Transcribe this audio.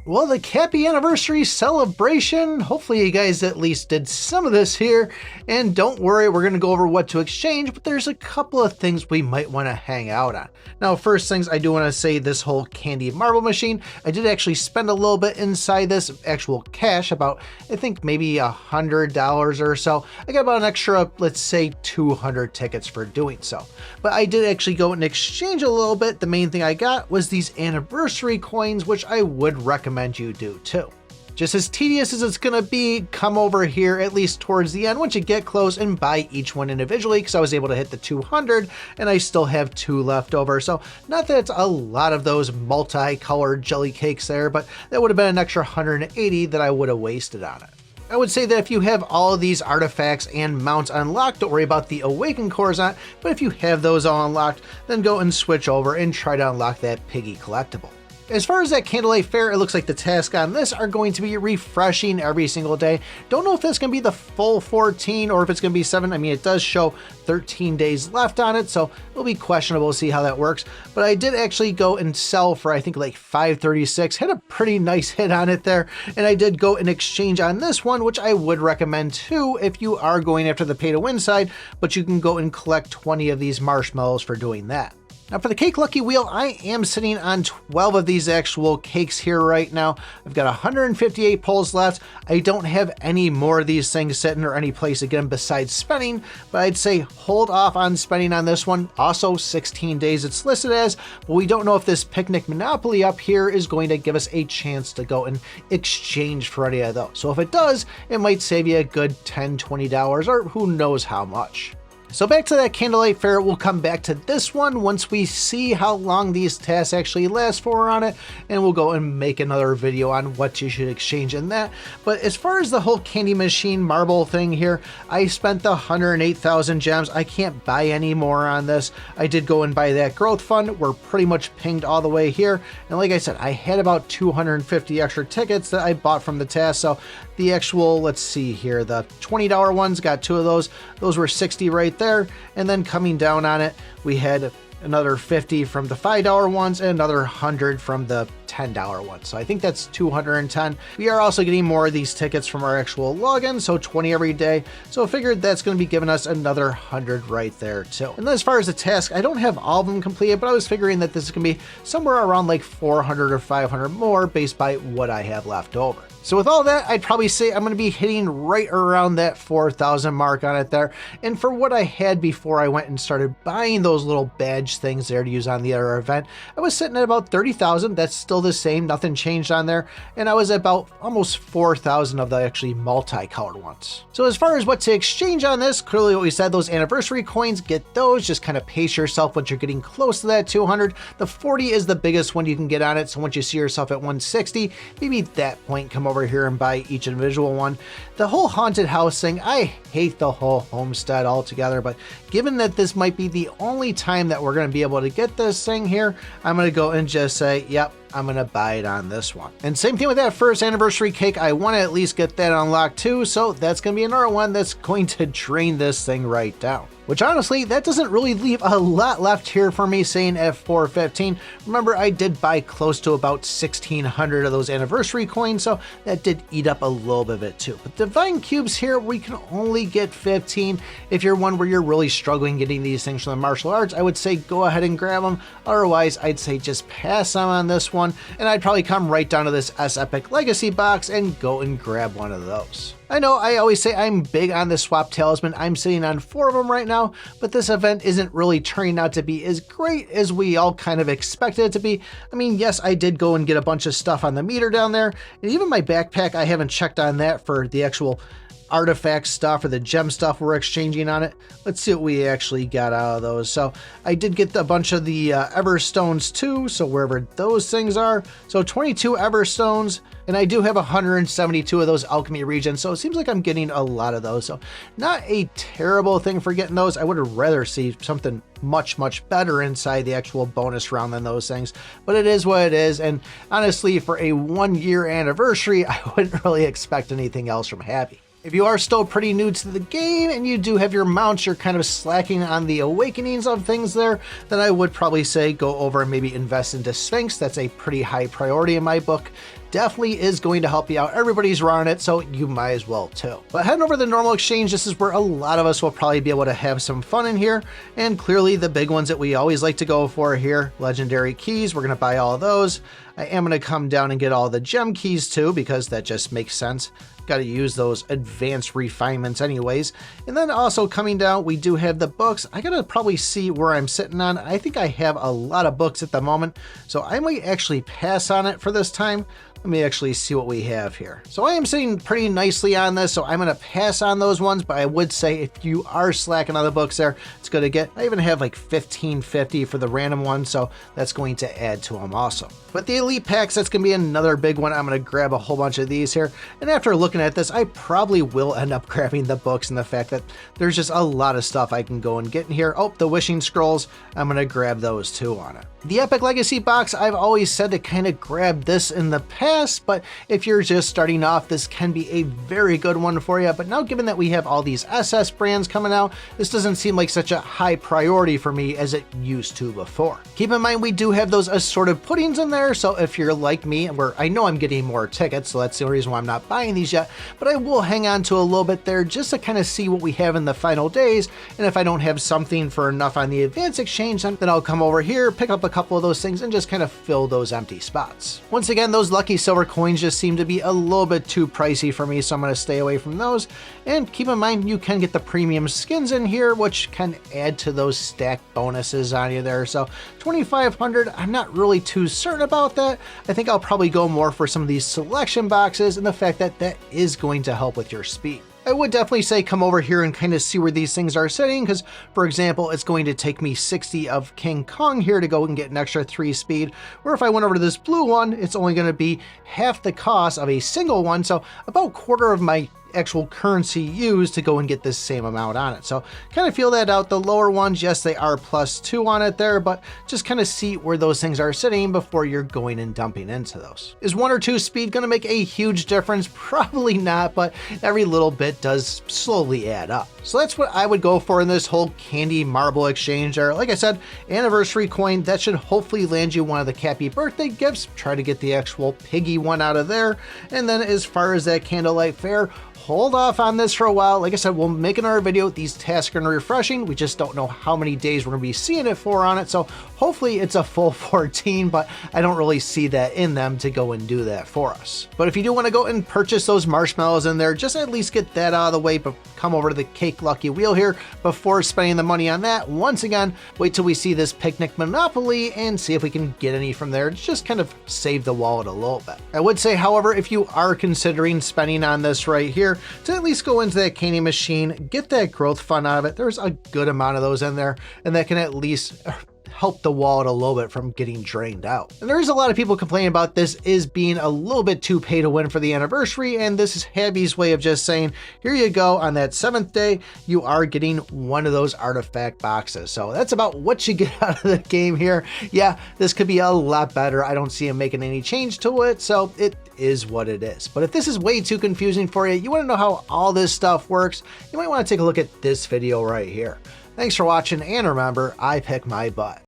Well, the CAPY anniversary celebration, hopefully you guys at least did some of this here, and don't worry, we're going to go over what to exchange, but there's a couple of things we might want to hang out on. Now, first things, I do want to say this whole candy marble machine, I did actually spend a little bit inside this actual cash, about, I think maybe $100 or so. I got about an extra, let's say 200 tickets for doing so. But I did actually go and exchange a little bit. The main thing I got was these anniversary coins, which I would recommend you do too. Just as tedious as it's gonna be, come over here at least towards the end once you get close and buy each one individually, because I was able to hit the 200 and I still have 2 left over. So not that it's a lot of those multicolored jelly cakes there, but that would have been an extra 180 that I would have wasted on it. I would say that if you have all of these artifacts and mounts unlocked, don't worry about the awakened cores on it, but if you have those all unlocked, then go and switch over and try to unlock that piggy collectible. As far as that Candlelight Fair, it looks like the tasks on this are going to be refreshing every single day. Don't know if that's going to be the full 14 or if it's going to be 7. I mean, it does show 13 days left on it, so it'll be questionable to see how that works. But I did actually go and sell for, I think, like 536. Had a pretty nice hit on it there. And I did go and exchange on this one, which I would recommend too if you are going after the pay to win side, but you can go and collect 20 of these marshmallows for doing that. Now for the cake lucky wheel, I am sitting on 12 of these actual cakes here right now. I've got 158 pulls left. I don't have any more of these things sitting or any place to get them besides spending, but I'd say hold off on spending on this one. Also 16 days it's listed as, but we don't know if this picnic monopoly up here is going to give us a chance to go and exchange for any of those. So if it does, it might save you a good $10, $20 or who knows how much. So back to that Candlelight Fair, we'll come back to this one once we see how long these tasks actually last for on it, and we'll go and make another video on what you should exchange in that. But as far as the whole candy machine marble thing here, I spent the 108,000 gems. I can't buy any more on this. I did go and buy that growth fund. We're pretty much pinged all the way here. And like I said, I had about 250 extra tickets that I bought from the task. So the actual, let's see here, the $20 ones, got 2 of those. Those were 60 right there. And then coming down on it, we had another 50 from the $5 ones and another 100 from the $10 ones. So I think that's 210. We are also getting more of these tickets from our actual login, so 20 every day. So I figured that's going to be giving us another 100 right there too. And then as far as the task, I don't have all of them completed, but I was figuring that this is going to be somewhere around like 400 or 500 more based by what I have left over. So with all that, I'd probably say I'm going to be hitting right around that 4,000 mark on it there. And for what I had before I went and started buying those little badge things there to use on the other event, I was sitting at about 30,000. That's still the same. Nothing changed on there. And I was at about almost 4,000 of the actually multicolored ones. So as far as what to exchange on this, clearly what we said, those anniversary coins, get those. Just kind of pace yourself once you're getting close to that 200. The 40 is the biggest one you can get on it. So once you see yourself at 160, maybe at that point, come over here and buy each individual one. The whole haunted house thing, I hate the whole homestead altogether, but given that this might be the only time that we're going to be able to get this thing here, I'm going to go and just say, yep, I'm going to buy it on this one. And same thing with that first anniversary cake. I want to at least get that unlocked too. So that's going to be another one that's going to drain this thing right down. Which honestly, that doesn't really leave a lot left here for me saying at 415. Remember, I did buy close to about 1,600 of those anniversary coins, so that did eat up a little bit of it too. But divine cubes here, we can only get 15. If you're one where you're really struggling getting these things from the martial arts, I would say go ahead and grab them. Otherwise, I'd say just pass on this one, and I'd probably come right down to this Epic Legacy box and go and grab one of those. I know I always say I'm big on the swap talisman. I'm sitting on 4 of them right now, but this event isn't really turning out to be as great as we all kind of expected it to be. I mean, yes, I did go and get a bunch of stuff on the meter down there, and even my backpack, I haven't checked on that for the actual artifact stuff or the gem stuff we're exchanging on it. Let's see what we actually got out of those. So I did get a bunch of the Everstones too, so wherever those things are. So 22 Everstones, and I do have 172 of those alchemy regions, so it seems like I'm getting a lot of those. So not a terrible thing for getting those. I would have rather see something much better inside the actual bonus round than those things, but it is what it is. And honestly, for a 1-year anniversary, I wouldn't really expect anything else from Habby. If you are still pretty new to the game and you do have your mounts, you're kind of slacking on the awakenings of things there, then I would probably say go over and maybe invest into Sphinx. That's a pretty high priority in my book. Definitely is going to help you out. Everybody's running it, so you might as well too. But heading over to the normal exchange, this is where a lot of us will probably be able to have some fun in here. And clearly the big ones that we always like to go for here, legendary keys, we're gonna buy all of those. I am gonna come down and get all the gem keys too, because that just makes sense. Got to use those advanced refinements anyways. And then also coming down, we do have the books. I gotta probably see where I'm sitting on. I think I have a lot of books at the moment, so I might actually pass on it for this time. Let me actually see what we have here. So I am sitting pretty nicely on this, so I'm going to pass on those ones, but I would say if you are slacking on the books there, it's going to get, I even have like 1550 for the random one, so that's going to add to them also. But the elite packs, that's going to be another big one. I'm going to grab a whole bunch of these here, and after looking at this, I probably will end up grabbing the books and the fact that there's just a lot of stuff I can go and get in here. Oh, the wishing scrolls, I'm going to grab those too on it. The Epic Legacy box, I've always said to kind of grab this in the past, but if you're just starting off, this can be a very good one for you. But now given that we have all these SS brands coming out, this doesn't seem like such a high priority for me as it used to before. Keep in mind, we do have those assorted puddings in there, so if you're like me, where I know I'm getting more tickets, so that's the reason why I'm not buying these yet, but I will hang on to a little bit there just to kind of see what we have in the final days, and if I don't have something for enough on the advanced exchange, then I'll come over here, pick up a couple of those things, and just kind of fill those empty spots. Once again, those lucky silver coins just seem to be a little bit too pricey for me, so I'm going to stay away from those. And keep in mind, you can get the premium skins in here, which can add to those stack bonuses on you there. So 2,500, I'm not really too certain about that. I think I'll probably go more for some of these selection boxes and the fact that that is going to help with your speed. I would definitely say come over here and kind of see where these things are sitting, because for example, it's going to take me 60 of King Kong here to go and get an extra 3 speed, where if I went over to this blue one, it's only going to be half the cost of a single one, so about a quarter of my actual currency used to go and get this same amount on it. So kind of feel that out. The lower ones, yes, they are +2 on it there, but just kind of see where those things are sitting before you're going and dumping into those. Is 1 or 2 speed going to make a huge difference? Probably not, but every little bit does slowly add up. So that's what I would go for in this whole candy marble exchange there. Like I said, anniversary coin, that should hopefully land you one of the Cappy birthday gifts. Try to get the actual piggy one out of there. And then as far as that Candlelight Fair, hold off on this for a while. Like I said, we'll make another video. These tasks are going to be refreshing. We just don't know how many days we're going to be seeing it for on it. So hopefully it's a full 14, but I don't really see that in them to go and do that for us. But if you do want to go and purchase those marshmallows in there, just at least get that out of the way, but come over to the Cake Lucky Wheel here before spending the money on that. Once again, wait till we see this Picnic Monopoly and see if we can get any from there. Just kind of save the wallet a little bit. I would say, however, if you are considering spending on this right here, to at least go into that candy machine, get that growth fund out of it. There's a good amount of those in there, and that can at least help the wallet a little bit from getting drained out. And there's a lot of people complaining about this is being a little bit too pay to win for the anniversary, and this is Habby's way of just saying, here you go, on that 7th day, you are getting one of those artifact boxes. So that's about what you get out of the game here. Yeah, this could be a lot better. I don't see him making any change to it, so it is what it is. But if this is way too confusing for you, you want to know how all this stuff works, you might want to take a look at this video right here. Thanks for watching, and remember, I pick my butt.